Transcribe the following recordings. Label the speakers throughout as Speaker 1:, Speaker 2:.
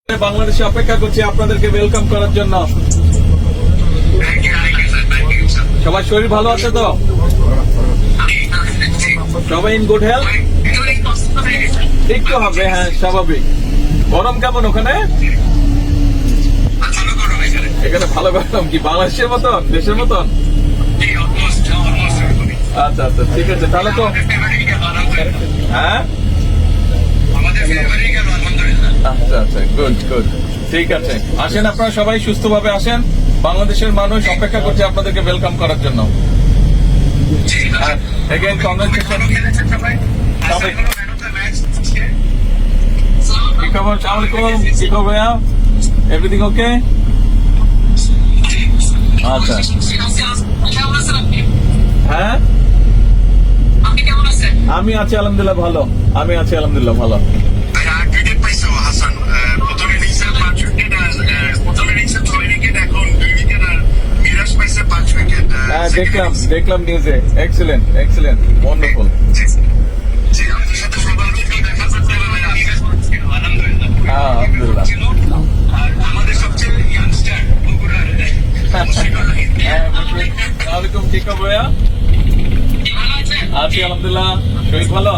Speaker 1: বাংলাদেশে অপেক্ষা করছি আপনাদেরকে ওয়েলকাম করার জন্য। সবাই শরীর ভালো আছে তো? সবাই ইন গুড হেলথ? একটু হবে, হ্যাঁ স্বাভাবিক। গরম কেমন ওখানে? এখানে ভালো গরম, কি বাংলাদেশের মতন, দেশের মতন? আচ্ছা আচ্ছা, ঠিক আছে তাহলে তো। হ্যাঁ আচ্ছা আচ্ছা, গুড গুড, ঠিক আছে। আসেন আপনারা সবাই সুস্থভাবে আসেন। বাংলাদেশের মানুষ অপেক্ষা করছে আপনাদেরকে ওয়েলকাম করার জন্য। Again, congratulations. কি খবর? আসসালামু আলাইকুম। কি খবর ভাইয়া? Everything okay? আচ্ছা, হ্যাঁ আমি আছি আলহামদুলিল্লাহ ভালো। আমি আছি আলহামদুলিল্লাহ ভালো। হ্যাঁ দেখলাম নিউজে। Excellent excellent, wonderful. হ্যাঁ আলহামদুলিল্লাহ। ওয়ালাইকুম, ঠিক খবর ভাইয়া? আছি আলহামদুলিল্লাহ। শরীর ভালো?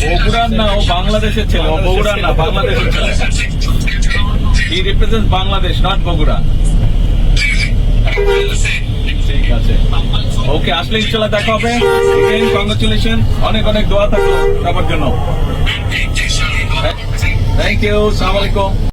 Speaker 1: বগুড়ার না, ও বাংলাদেশের ছেলে। ও বগুড়ার না, বাংলাদেশের ছেলে। হি রিপ্রেজেন্ট বাংলাদেশ, নট বগুড়া। ঠিক আছে, ওকে। আসলে ইনশাল্লাহ দেখা হবে। কংগ্রেচুলেশন, অনেক অনেক দোয়া থাকলো সবার জন্য। থ্যাংক ইউ, আসসালামু আলাইকুম।